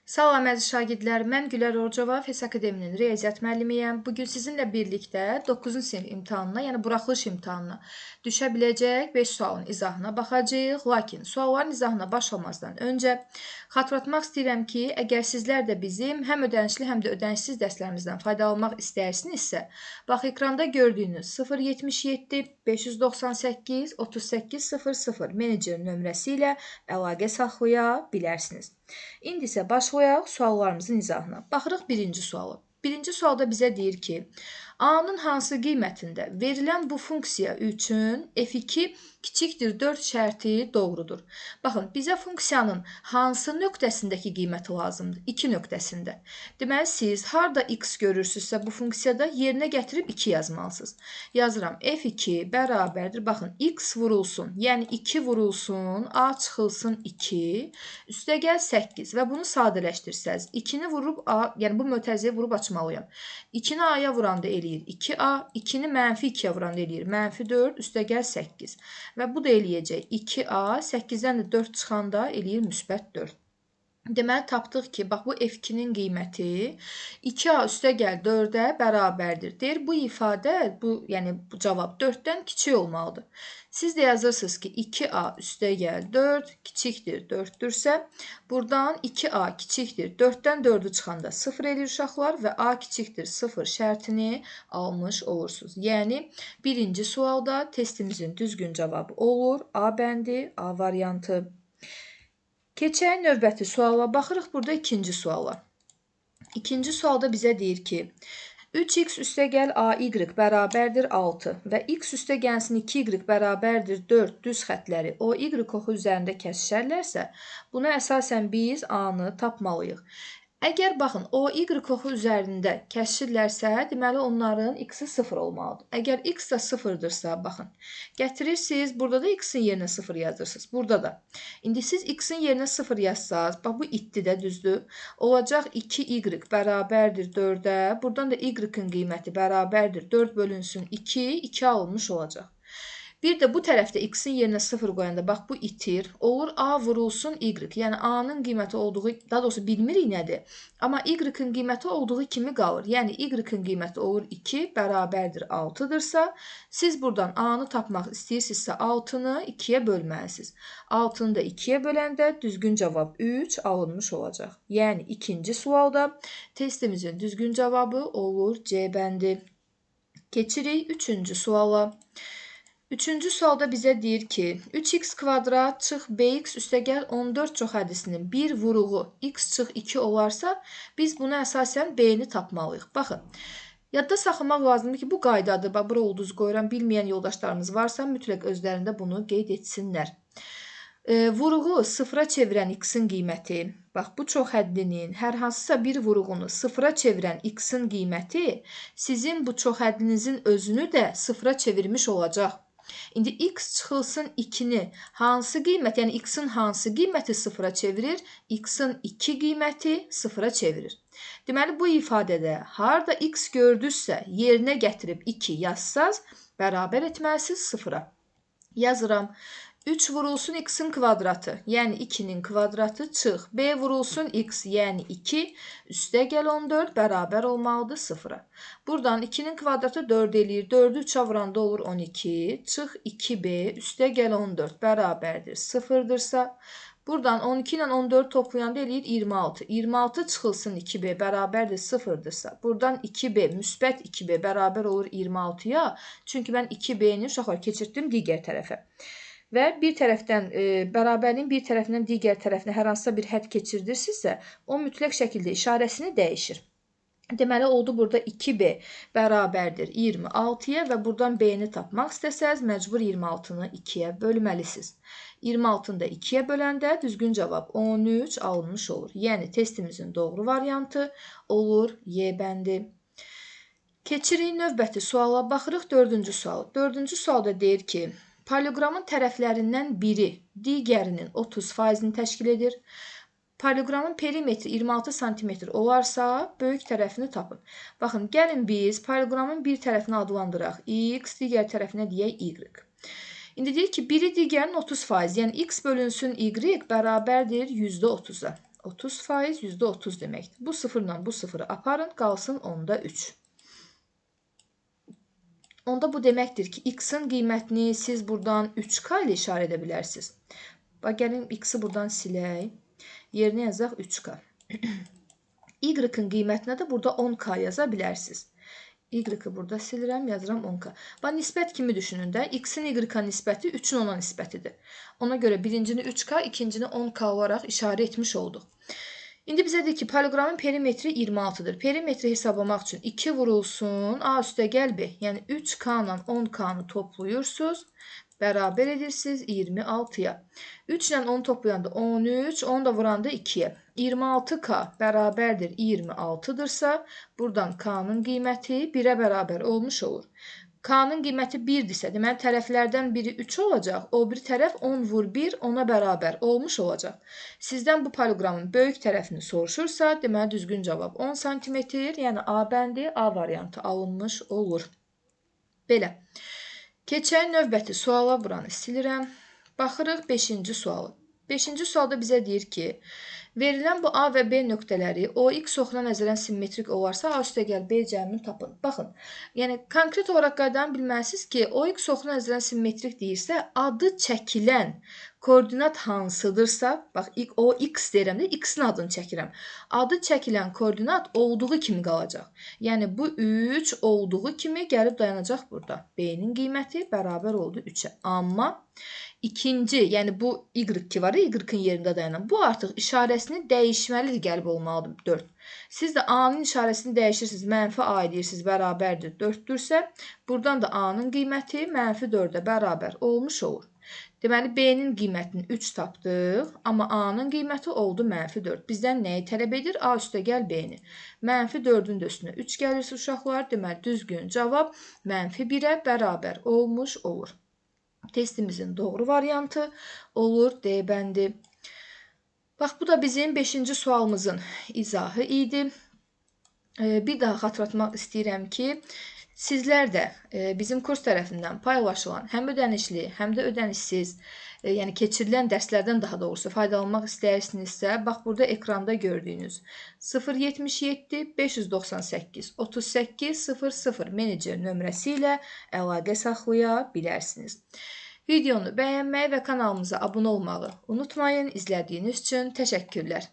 Salam əziz şagirdlər, mən Gülər Orcova, FES Akademinin riyaziyyat müəllimiyəm. Bugün sizinlə birlikdə 9-cu sinif imtahanına, yəni buraxılış imtahanına düşə biləcək 5 sualın izahına baxacağıq. Lakin sualların izahına başlamazdan öncə xatırlatmaq istəyirəm ki, əgər sizlər də bizim həm ödənişli, həm də ödənişsiz dərslərimizdən faydalanmaq istəyirsinizsə, bax ekranda gördüyünüz 077 598 3800 menecer nömrəsi ilə əlaqə saxlaya bilərsiniz. İndi isə başlayaq suallarımızın izahına. Baxırıq birinci sualı. Birinci sualda bizə deyir ki, A-nın hansı qiymətində verilən bu funksiya üçün F2 kiçikdir 4 şərti doğrudur. Baxın, bizə funksiyanın hansı nöqtəsindəki qiyməti lazımdır? 2 nöqtəsində. Deməli, siz harada x görürsünüzsə bu funksiyada yerinə gətirib 2 yazmalısınız. Yazıram, F2 bərabərdir. Baxın, x vurulsun, yəni 2 vurulsun, A çıxılsın 2, üstəgəl 8 və bunu sadələşdirsəz, 2-ni vurub A, yəni bu mötərizəyə vurub açmalıyam. 2-ni A-ya vuranda eləyir 2A, 2-ni mənfi 2-yə vuranda eləyir mənfi 4, üstəgəl 8. Və bu da eləyəcək 2A, 8-dən də 4 çıxanda eləyir müsbət 4. Deməli, tapdıq ki, bax bu F2-nin qiyməti 2A üstəgəl 4-ə bərabərdir. Deyir, bu ifadə, yəni bu cavab 4-dən kiçik olmalıdır. Siz də yazırsınız ki, 2A üstəgəl 4 kiçikdir 4-dürsə, buradan 2A kiçikdir 4-dən 4-ü çıxanda 0 eləyir uşaqlar və A kiçikdir 0 şərtini almış olursunuz. Yəni, birinci sualda testimizin düzgün cavabı olur A bəndi, A variantı. Keçək növbəti suala, baxırıq burada ikinci suala. İkinci sualda bizə deyir ki, 3x üstəgəl AY bərabərdir 6 və x üstəgəlsin 2y bərabərdir 4 düz xətləri o y oxu üzərində kəsişərlərsə, buna əsasən biz A-nı tapmalıyıq. Əgər baxın, o y oxu üzərində kəsirlərsə, deməli onların x-i 0 olmalıdır. Əgər x da 0-dırsa, baxın, gətirirsiniz, burada da x-in yerinə 0 yazırsınız, burada da. İndi siz x-in yerinə 0 yazsaz, bax bu itdi də düzdür. Olacaq 2y bərabərdir 4-ə, buradan da y-in qiyməti bərabərdir 4 bölünsün 2, 2 alınmış olacaq. Bir də bu tərəfdə x-in yerinə 0 qoyanda, bax bu itir, olur A vurulsun y, yəni A-nın qiyməti olduğu, daha doğrusu bilmirik nədir, amma y-in qiyməti olduğu kimi qalır. Yəni y-in qiyməti olur 2, bərabərdir 6-dırsa, siz buradan A-nı tapmaq istəyirsinizsə 6-nı 2-yə bölməlisiniz. 6-nı da 2-yə böləndə düzgün cavab 3 alınmış olacaq. Yəni ikinci sualda testimizin düzgün cavabı olur C bəndi. Keçirik üçüncü suala. Üçüncü sualda bizə deyir ki, 3x kvadrat çıx bx üstəgəl 14 çox hədisinin bir vuruğu x çıx 2 olarsa, biz buna əsasən b-ni tapmalıyıq. Baxın, yadda saxlamaq lazımdır ki, bu qaydadır. Bax, bura ulduz qoyuram, bilməyən yoldaşlarımız varsa, mütləq özlərində bunu qeyd etsinlər. Vuruğu sıfıra çevirən x-in qiyməti, bax, bu çox həddinin hər hansısa bir vuruğunu sıfıra çevirən x-in qiyməti sizin bu çox həddinizin özünü də sıfıra çevirmiş olacaq. İndi x çıxılsın 2-ni hansı qiymət, yəni x-in hansı qiyməti sıfıra çevirir? X-in 2 qiyməti sıfıra çevirir. Deməli, bu ifadədə harada x gördünüzsə, yerinə gətirib 2 yazsaz, bərabər etməlisiniz sıfıra. Yazıram. 3 vurulsun x-in kvadratı, yəni 2-nin kvadratı çıx. B vurulsun x, yəni 2, üstəgəl 14, bərabər olmalıdır 0-a. Buradan 2-nin kvadratı 4 eləyir. 4-ü 3-ə vuranda olur 12, çıx 2b, üstəgəl 14, bərabərdir 0-dırsa, buradan 12 ilə 14 toplayanda eləyir 26. 26 çıxılsın 2b, bərabərdir 0-dırsa, buradan 2b, müsbət 2b, bərabər olur 26-ya. Çünki mən 2b-ni uşaqlar keçirtdim digər tərəfə. Və bir tərəfdən, bərabərliyin bir tərəfindən digər tərəfinə hər hansısa bir hədd keçirdirsinizsə, o mütləq şəkildə işarəsini dəyişir. Deməli, oldu burada 2b bərabərdir 26-ya və buradan b-ni tapmaq istəsəz, məcbur 26-nı 2-yə bölməlisiniz. 26-nı da 2-yə böləndə düzgün cavab 13 alınmış olur. Yəni, testimizin doğru variantı olur Y bəndi. Keçirik növbəti suala, baxırıq 4-cü sual. 4-cü sualda deyir ki, poliqramın tərəflərindən biri digərinin 30%-ni təşkil edir. Poliqramın perimetri 26 cm olarsa, böyük tərəfini tapın. Baxın, gəlin biz poliqramın bir tərəfini adlandıraq x, digər tərəfinə deyək y. İndi deyir ki, biri digərinin 30%, yəni x bölünsün y bərabərdir %30-a. 30% %30 deməkdir. Bu sıfırla bu sıfırı aparın, qalsın onda 3. Onda bu deməkdir ki, x-in qiymətini siz buradan 3k ilə işarə edə bilərsiniz. Bax, gəlin x-i buradan silək. Yerinə yazaq 3k. Y-in qiymətinə də burada 10k yaza bilərsiniz. Y-i burada silirəm, yazıram 10k. Bax, nisbət kimi düşünün də. X-in Y-a nisbəti 3-ün 10-a nisbətidir. Ona görə birincini 3k, ikincini 10k olaraq işarə etmiş olduq. İndi bizə deyir ki, poliqramın perimetri 26-dır. Perimetri hesablamaq üçün 2 vurulsun, A üstə gəl B. Yəni 3k ilə 10k-nı toplayırsınız, bərabər edirsiniz 26-ya. 3 ilə 10 toplayanda 13, 10 da vuranda 2-yə. 26k bərabərdir 26-dırsa, buradan k-nın qiyməti 1-ə bərabər olmuş olur. K-nın qiyməti 1-dirsə, deməli tərəflərdən biri 3 olacaq, o bir tərəf 10 vur 1, 10-a bərabər olmuş olacaq. Sizdən bu poliqramın böyük tərəfini soruşursa, deməli düzgün cavab 10 cm, yəni A bəndi, A variantı alınmış olur. Belə. Keçək növbəti suala, buranı silirəm. Baxırıq 5-ci sualı. 5-ci sualda bizə deyir ki, verilən bu A və B nöqtələri OX oxuna nəzərən simmetrik olarsa, A üstə gəl B cəmini tapın. Baxın, yəni konkret olaraq qaydanı bilməlisiniz ki, OX oxuna nəzərən simmetrik deyirsə, adı çəkilən koordinat hansıdırsa, bax, o X deyirəm də, X-in adını çəkirəm. Adı çəkilən koordinat olduğu kimi qalacaq. Yəni, bu 3 olduğu kimi gəlib dayanacaq burada. B-nin qiyməti bərabər oldu 3-ə. Amma ikinci, yəni bu Y2 var, Y-in yerində dayanan. Bu artıq işarəsini dəyişməlidir, gəlib olmalıdır 4. Siz də A-nın işarəsini dəyişirsiniz, mənfi A edirsiniz, bərabərdir 4-dürsə, buradan da A-nın qiyməti mənfi 4-ə bərabər olmuş olur. Deməli, B-nin qiymətini 3 tapdıq, amma A-nın qiyməti oldu mənfi 4. Bizdən nəyi tələb edir? A üstə gəl B-ni. Mənfi 4-ün də üstünə 3 gəlirsə uşaqlar, deməli, düzgün cavab mənfi 1-ə bərabər olmuş olur. Testimizin doğru variantı olur D bəndi. Bax, bu da bizim 5-ci sualımızın izahı idi. Bir daha xatırlatmaq istəyirəm ki, sizlər də bizim kurs tərəfindən paylaşılan həm ödənişli, həm də ödənişsiz, yəni keçirilən dərslərdən daha doğrusu faydalanmaq istəyirsinizsə, bax burada ekranda gördüyünüz 077 598 38 00 menecer nömrəsi ilə əlaqə saxlaya bilərsiniz. Videonu bəyənməyi və kanalımıza abunə olmağı unutmayın. İzlədiyiniz üçün təşəkkürlər.